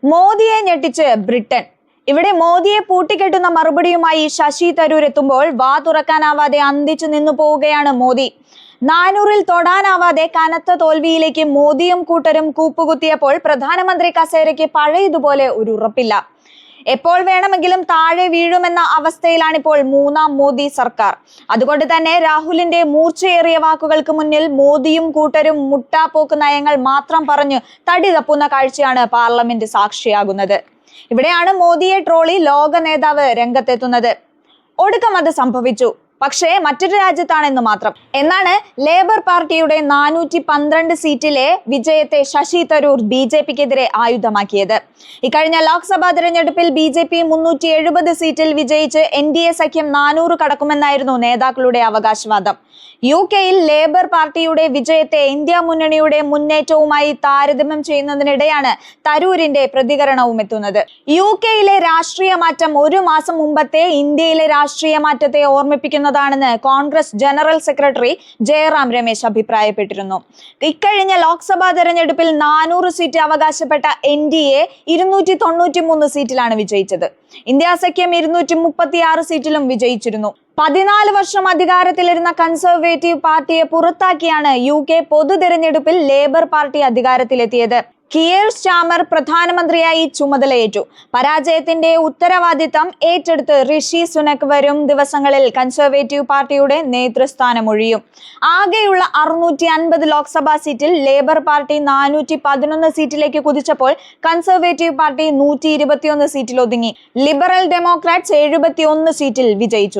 മോദിയെ ഞെട്ടിച്ച് ബ്രിട്ടൻ. ഇവിടെ മോദിയെ പൂട്ടിക്കെട്ടുന്ന മറുപടിയുമായി ശശി തരൂർ എത്തുമ്പോൾ വാ തുറക്കാനാവാതെ അന്തിച്ചു നിന്നു പോവുകയാണ് മോദി. 400-ൽ തൊടാനാവാതെ കനത്ത തോൽവിയിലേക്ക് മോദിയും കൂട്ടരും കൂപ്പുകുത്തിയപ്പോൾ പ്രധാനമന്ത്രി കസേരയ്ക്ക് പഴയതുപോലെ ഒരു ഉറപ്പില്ല. എപ്പോൾ വേണമെങ്കിലും താഴെ വീഴുമെന്ന അവസ്ഥയിലാണിപ്പോൾ മൂന്നാം മോദി സർക്കാർ. അതുകൊണ്ട് തന്നെ രാഹുലിന്റെ മൂർച്ചയേറിയ വാക്കുകൾക്ക് മുന്നിൽ മോദിയും കൂട്ടരും മുട്ടാപ്പോക്ക് നയങ്ങൾ മാത്രം പറഞ്ഞു തടി തപ്പുന്ന കാഴ്ചയാണ് പാർലമെന്റ് സാക്ഷിയാകുന്നത്. ഇവിടെയാണ് മോദിയെ ട്രോളി ലോക നേതാവ് രംഗത്തെത്തുന്നത്. ഒടുക്കം അത് സംഭവിച്ചു, പക്ഷേ മറ്റൊരു രാജ്യത്താണെന്ന് മാത്രം എന്നാണ് ലേബർ പാർട്ടിയുടെ 412 സീറ്റിലെ വിജയത്തെ ശശി തരൂർ BJPക്കെതിരെ ആയുധമാക്കിയത്. ഇക്കഴിഞ്ഞ ലോക്സഭാ തെരഞ്ഞെടുപ്പിൽ BJP 370 സീറ്റിൽ വിജയിച്ച് NDA സഖ്യം 400 കടക്കുമെന്നായിരുന്നു നേതാക്കളുടെ അവകാശവാദം. UK-യിൽ ലേബർ പാർട്ടിയുടെ വിജയത്തെ ഇന്ത്യ മുന്നണിയുടെ മുന്നേറ്റവുമായി താരതമ്യം ചെയ്യുന്നതിനിടെയാണ് തരൂരിന്റെ പ്രതികരണവും എത്തുന്നത്. UK-യിലെ രാഷ്ട്രീയ മാറ്റം ഒരു മാസം മുമ്പത്തെ ഇന്ത്യയിലെ രാഷ്ട്രീയ മാറ്റത്തെ ഓർമ്മിപ്പിക്കുന്നതാണെന്ന് കോൺഗ്രസ് ജനറൽ സെക്രട്ടറി ജയറാം രമേശ് അഭിപ്രായപ്പെട്ടിരുന്നു. ഇക്കഴിഞ്ഞ ലോക്സഭാ തെരഞ്ഞെടുപ്പിൽ 400 സീറ്റ് അവകാശപ്പെട്ട NDA 293 സീറ്റിലാണ് വിജയിച്ചത്. ഇന്ത്യ സഖ്യം 236 സീറ്റിലും വിജയിച്ചിരുന്നു. 14 വർഷം അധികാരത്തിലിരുന്ന കൺസർവേറ്റീവ് പാർട്ടിയെ പുറത്താക്കിയാണ് UK പൊതു തെരഞ്ഞെടുപ്പിൽ ലേബർ പാർട്ടി അധികാരത്തിലെത്തിയത്. കിയർ സ്റ്റാമർ പ്രധാനമന്ത്രിയായി ചുമതലയേറ്റു. പരാജയത്തിന്റെ ഉത്തരവാദിത്തം ഏറ്റെടുത്ത് ഋഷി സുനക് വരും ദിവസങ്ങളിൽ കൺസർവേറ്റീവ് പാർട്ടിയുടെ നേതൃസ്ഥാനമൊഴിയും. ആകെയുള്ള 650 ലോക്സഭാ സീറ്റിൽ ലേബർ പാർട്ടി 411 സീറ്റിലേക്ക് കുതിച്ചപ്പോൾ കൺസർവേറ്റീവ് പാർട്ടി 121 സീറ്റിൽ ഒതുങ്ങി. ലിബറൽ ഡെമോക്രാറ്റ്സ് 71 സീറ്റിൽ വിജയിച്ചു.